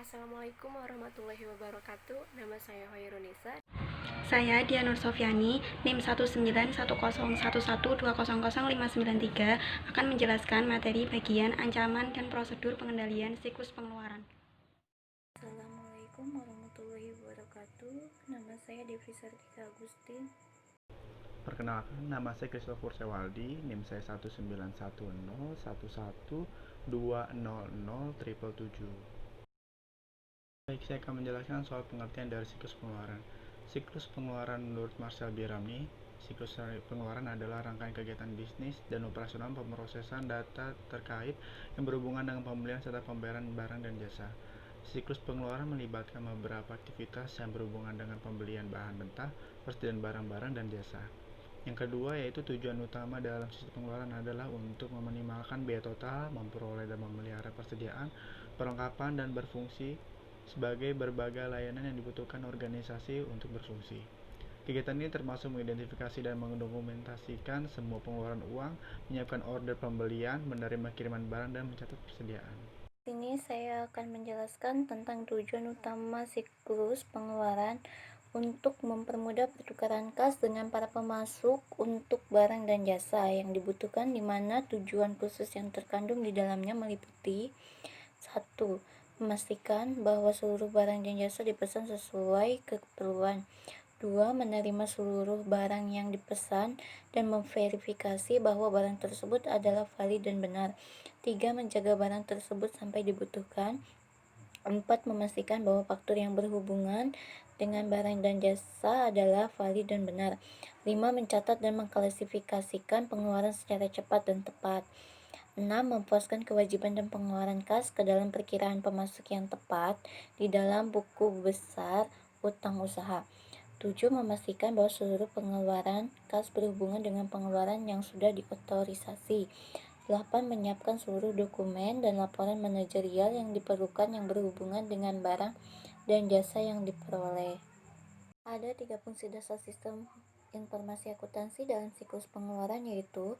Assalamualaikum warahmatullahi wabarakatuh. Nama saya Hoirunisa. Saya Dian Nur Sofyani, NIM 1910111200593 akan menjelaskan materi bagian ancaman dan prosedur pengendalian siklus pengeluaran. Assalamualaikum warahmatullahi wabarakatuh. Nama saya Devi Sartika Agustin. Perkenalkan, nama saya Christopher Sewaldi, NIM saya 1910111200777. Baik, saya akan menjelaskan soal pengertian dari siklus pengeluaran. Siklus pengeluaran menurut Marcel Birami, siklus pengeluaran adalah rangkaian kegiatan bisnis dan operasional pemrosesan data terkait yang berhubungan dengan pembelian serta pembayaran barang dan jasa. Siklus pengeluaran melibatkan beberapa aktivitas yang berhubungan dengan pembelian bahan mentah, persediaan barang-barang dan jasa. Yang kedua yaitu tujuan utama dalam siklus pengeluaran adalah untuk meminimalkan biaya total, memperoleh dan memelihara persediaan, perlengkapan dan berfungsi sebagai berbagai layanan yang dibutuhkan organisasi untuk berfungsi. Kegiatan ini termasuk mengidentifikasi dan mendokumentasikan semua pengeluaran uang, menyiapkan order pembelian, menerima kiriman barang, dan mencatat persediaan. Di sini saya akan menjelaskan tentang tujuan utama siklus pengeluaran untuk mempermudah pertukaran kas dengan para pemasok untuk barang dan jasa yang dibutuhkan, di mana tujuan khusus yang terkandung di dalamnya meliputi 1. Memastikan bahwa seluruh barang dan jasa dipesan sesuai keperluan. 2. Menerima seluruh barang yang dipesan dan memverifikasi bahwa barang tersebut adalah valid dan benar. 3. Menjaga barang tersebut sampai dibutuhkan. 4. Memastikan bahwa faktur yang berhubungan dengan barang dan jasa adalah valid dan benar. 5. Mencatat dan mengklasifikasikan pengeluaran secara cepat dan tepat. 6. Mempuaskan kewajiban dan pengeluaran kas ke dalam perkiraan pemasok yang tepat di dalam buku besar utang usaha. 7. Memastikan bahwa seluruh pengeluaran kas berhubungan dengan pengeluaran yang sudah diotorisasi. 8. Menyiapkan seluruh dokumen dan laporan manajerial yang diperlukan yang berhubungan dengan barang dan jasa yang diperoleh. Ada 3 fungsi dasar sistem informasi akuntansi dalam siklus pengeluaran, yaitu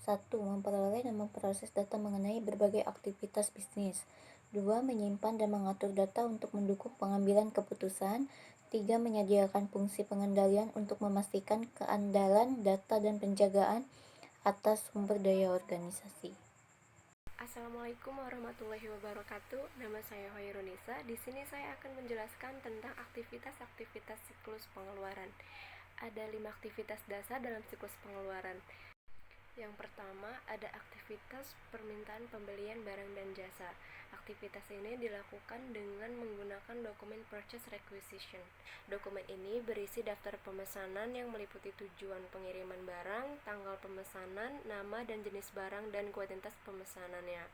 1. Memperoleh dan memproses data mengenai berbagai aktivitas bisnis. 2. Menyimpan dan mengatur data untuk mendukung pengambilan keputusan. 3. Menyediakan fungsi pengendalian untuk memastikan keandalan data dan penjagaan atas sumber daya organisasi. Assalamualaikum warahmatullahi wabarakatuh. Nama saya Hoirunisa. Di sini saya akan menjelaskan tentang aktivitas-aktivitas siklus pengeluaran. Ada 5 aktivitas dasar dalam siklus pengeluaran. Yang pertama, ada aktivitas permintaan pembelian barang dan jasa. Aktivitas ini dilakukan dengan menggunakan dokumen Purchase Requisition. Dokumen ini berisi daftar pemesanan yang meliputi tujuan pengiriman barang, tanggal pemesanan, nama dan jenis barang, dan kuantitas pemesanannya.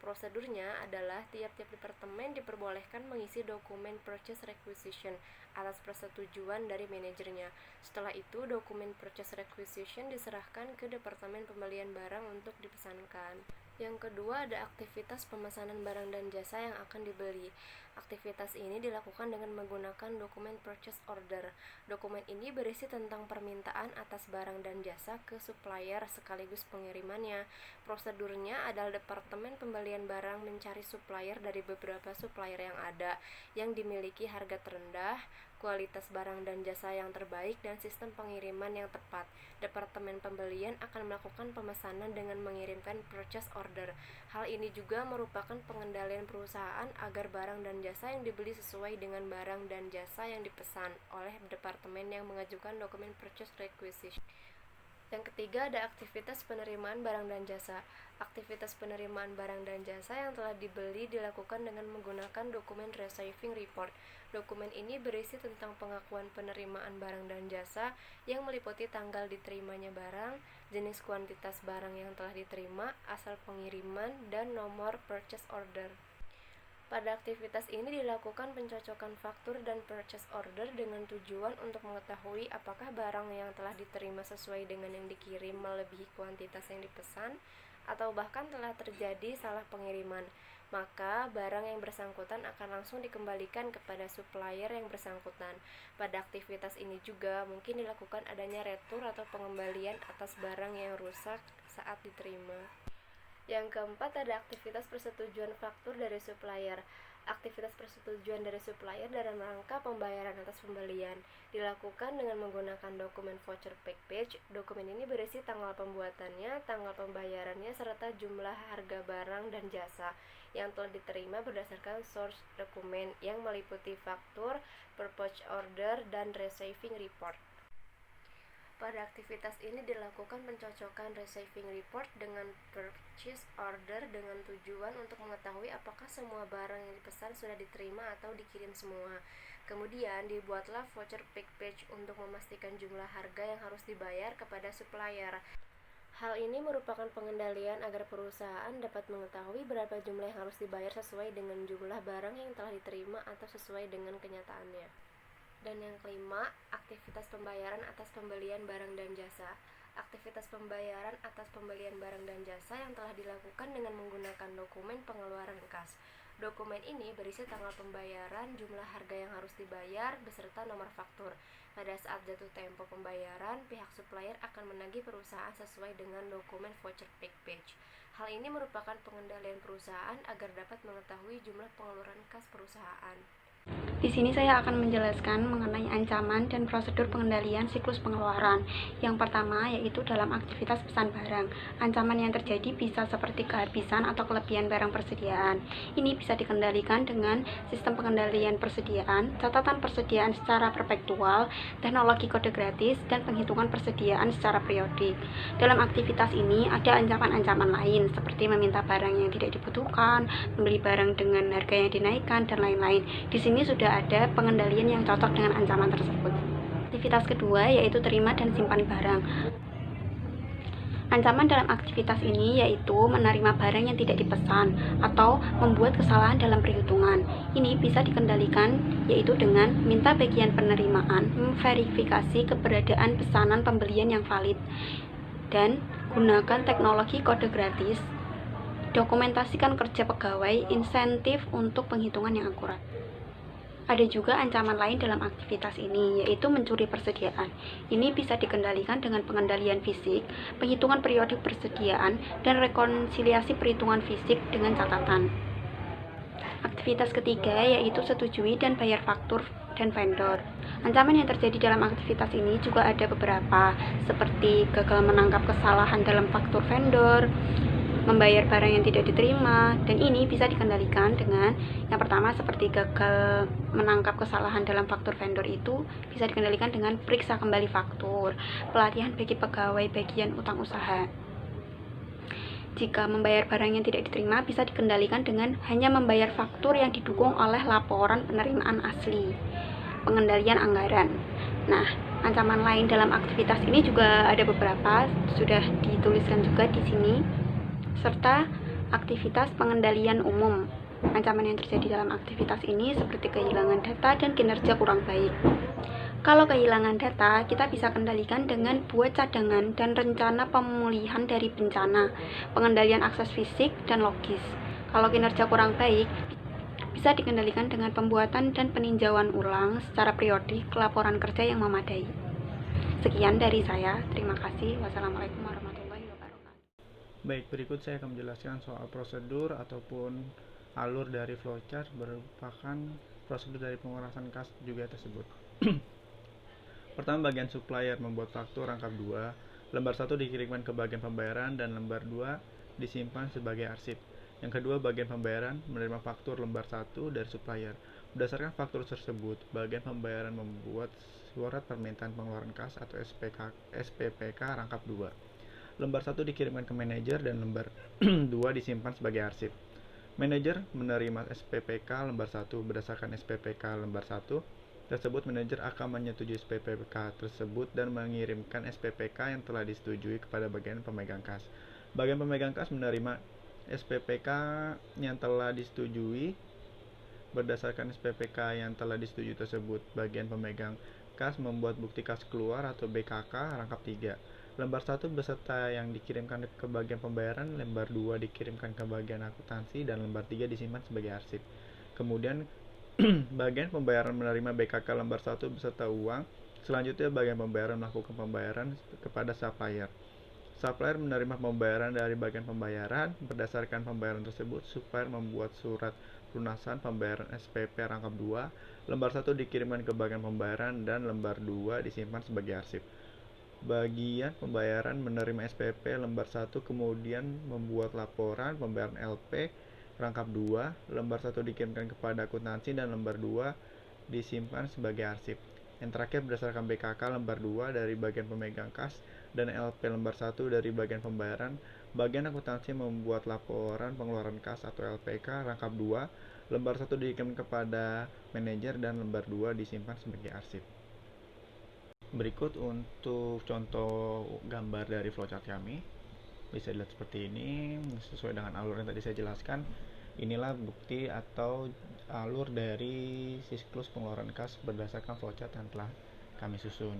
Prosedurnya adalah tiap-tiap departemen diperbolehkan mengisi dokumen Purchase Requisition atas persetujuan dari manajernya. Setelah itu, dokumen Purchase Requisition diserahkan ke Departemen Pembelian Barang untuk dipesankan. Yang kedua, ada aktivitas pemesanan barang dan jasa yang akan dibeli. Aktivitas ini dilakukan dengan menggunakan dokumen Purchase Order. Dokumen ini berisi tentang permintaan atas barang dan jasa ke supplier sekaligus pengirimannya. Prosedurnya adalah Departemen Pembelian Barang mencari supplier dari beberapa supplier yang ada, yang dimiliki harga terendah, kualitas barang dan jasa yang terbaik, dan sistem pengiriman yang tepat. Departemen pembelian akan melakukan pemesanan dengan mengirimkan purchase order. Hal ini juga merupakan pengendalian perusahaan agar barang dan jasa yang dibeli sesuai dengan barang dan jasa yang dipesan oleh departemen yang mengajukan dokumen purchase requisition. Yang ketiga, ada aktivitas penerimaan barang dan jasa. Aktivitas penerimaan barang dan jasa yang telah dibeli dilakukan dengan menggunakan dokumen Receiving Report. Dokumen ini berisi tentang pengakuan penerimaan barang dan jasa yang meliputi tanggal diterimanya barang, jenis kuantitas barang yang telah diterima, asal pengiriman, dan nomor purchase order. Pada aktivitas ini dilakukan pencocokan faktur dan purchase order dengan tujuan untuk mengetahui apakah barang yang telah diterima sesuai dengan yang dikirim melebihi kuantitas yang dipesan, atau bahkan telah terjadi salah pengiriman. Maka barang yang bersangkutan akan langsung dikembalikan kepada supplier yang bersangkutan. Pada aktivitas ini juga mungkin dilakukan adanya retur atau pengembalian atas barang yang rusak saat diterima. Yang keempat ada aktivitas persetujuan faktur dari supplier. Aktivitas persetujuan dari supplier dalam rangka pembayaran atas pembelian dilakukan dengan menggunakan dokumen voucher package. Dokumen ini berisi tanggal pembuatannya, tanggal pembayarannya, serta jumlah harga barang dan jasa yang telah diterima berdasarkan source dokumen yang meliputi faktur, purchase order, dan receiving report. Pada aktivitas ini dilakukan pencocokan receiving report dengan purchase order dengan tujuan untuk mengetahui apakah semua barang yang dipesan sudah diterima atau dikirim semua. Kemudian dibuatlah voucher package untuk memastikan jumlah harga yang harus dibayar kepada supplier. Hal ini merupakan pengendalian agar perusahaan dapat mengetahui berapa jumlah yang harus dibayar sesuai dengan jumlah barang yang telah diterima atau sesuai dengan kenyataannya. Dan yang kelima, aktivitas pembayaran atas pembelian barang dan jasa. Aktivitas pembayaran atas pembelian barang dan jasa yang telah dilakukan dengan menggunakan dokumen pengeluaran kas. Dokumen ini berisi tanggal pembayaran, jumlah harga yang harus dibayar, beserta nomor faktur. Pada saat jatuh tempo pembayaran, pihak supplier akan menagih perusahaan sesuai dengan dokumen voucher package. Hal ini merupakan pengendalian perusahaan agar dapat mengetahui jumlah pengeluaran kas perusahaan. Di sini saya akan menjelaskan mengenai ancaman dan prosedur pengendalian siklus pengeluaran. Yang pertama yaitu dalam aktivitas pesan barang. Ancaman yang terjadi bisa seperti kehabisan atau kelebihan barang persediaan. Ini bisa dikendalikan dengan sistem pengendalian persediaan, catatan persediaan secara perpetual, teknologi kode gratis, dan penghitungan persediaan secara periodik. Dalam aktivitas ini ada ancaman-ancaman lain seperti meminta barang yang tidak dibutuhkan, membeli barang dengan harga yang dinaikkan, dan lain-lain. Di sini sudah ada pengendalian yang cocok dengan ancaman tersebut. Aktivitas kedua yaitu terima dan simpan barang. Ancaman dalam aktivitas ini yaitu menerima barang yang tidak dipesan atau membuat kesalahan dalam perhitungan. Ini bisa dikendalikan yaitu dengan minta bagian penerimaan, memverifikasi keberadaan pesanan pembelian yang valid, dan gunakan teknologi kode gratis. Dokumentasikan kerja pegawai, insentif untuk penghitungan yang akurat. Ada juga ancaman lain dalam aktivitas ini, yaitu mencuri persediaan. Ini bisa dikendalikan dengan pengendalian fisik, penghitungan periodik persediaan, dan rekonsiliasi perhitungan fisik dengan catatan. Aktivitas ketiga yaitu setujui dan bayar faktur dan vendor. Ancaman yang terjadi dalam aktivitas ini juga ada beberapa, seperti gagal menangkap kesalahan dalam faktur vendor, membayar barang yang tidak diterima, dan ini bisa dikendalikan dengan yang pertama seperti gagal menangkap kesalahan dalam faktur vendor itu bisa dikendalikan dengan periksa kembali faktur, pelatihan bagi pegawai bagian utang usaha. Jika membayar barang yang tidak diterima bisa dikendalikan dengan hanya membayar faktur yang didukung oleh laporan penerimaan asli. Pengendalian anggaran. Nah, ancaman lain dalam aktivitas ini juga ada beberapa, sudah dituliskan juga di sini, serta aktivitas pengendalian umum. Ancaman yang terjadi dalam aktivitas ini seperti kehilangan data dan kinerja kurang baik. Kalau kehilangan data, kita bisa kendalikan dengan buat cadangan dan rencana pemulihan dari bencana, pengendalian akses fisik dan logis. Kalau kinerja kurang baik, bisa dikendalikan dengan pembuatan dan peninjauan ulang secara periodik laporan kerja yang memadai. Sekian dari saya, terima kasih. Wassalamualaikum warahmatullahi wabarakatuh. Baik, berikut saya akan menjelaskan soal prosedur ataupun alur dari flowchart merupakan prosedur dari pengurasan kas juga tersebut. Pertama, bagian supplier membuat faktur rangkap 2, lembar 1 dikirimkan ke bagian pembayaran dan lembar 2 disimpan sebagai arsip. Yang kedua, bagian pembayaran menerima faktur lembar 1 dari supplier. Berdasarkan faktur tersebut, bagian pembayaran membuat surat permintaan pengeluaran kas atau SPPK rangkap 2. Lembar 1 dikirimkan ke manajer dan lembar 2 disimpan sebagai arsip. Manajer menerima SPPK lembar 1. Berdasarkan SPPK lembar 1 tersebut, manajer akan menyetujui SPPK tersebut dan mengirimkan SPPK yang telah disetujui kepada bagian pemegang kas. Bagian pemegang kas menerima SPPK yang telah disetujui. Berdasarkan SPPK yang telah disetujui tersebut, bagian pemegang kas membuat bukti kas keluar atau BKK rangkap 3. Lembar 1 beserta yang dikirimkan ke bagian pembayaran, lembar 2 dikirimkan ke bagian akuntansi, dan lembar 3 disimpan sebagai arsip. Kemudian bagian pembayaran menerima BKK lembar 1 beserta uang. Selanjutnya bagian pembayaran melakukan pembayaran kepada supplier. Supplier menerima pembayaran dari bagian pembayaran. Berdasarkan pembayaran tersebut, supplier membuat surat lunasan pembayaran SPP rangkap 2. Lembar 1 dikirimkan ke bagian pembayaran dan lembar 2 disimpan sebagai arsip. Bagian pembayaran menerima SPP lembar 1 kemudian membuat laporan pembayaran LP rangkap 2. Lembar 1 dikirimkan kepada akuntansi dan lembar 2 disimpan sebagai arsip. Yang terakhir, berdasarkan BKK lembar 2 dari bagian pemegang kas dan LP lembar 1 dari bagian pembayaran, bagian akuntansi membuat laporan pengeluaran kas atau LPK rangkap 2. Lembar 1 dikirimkan kepada manajer dan lembar 2 disimpan sebagai arsip. Berikut untuk contoh gambar dari flowchart kami. Bisa dilihat seperti ini, sesuai dengan alur yang tadi saya jelaskan. Inilah bukti atau alur dari siklus pengeluaran kas berdasarkan flowchart yang telah kami susun.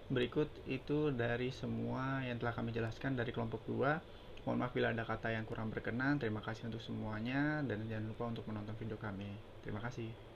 Berikut itu dari semua yang telah kami jelaskan dari kelompok 2. Mohon maaf bila ada kata yang kurang berkenan. Terima kasih untuk semuanya dan jangan lupa untuk menonton video kami. Terima kasih.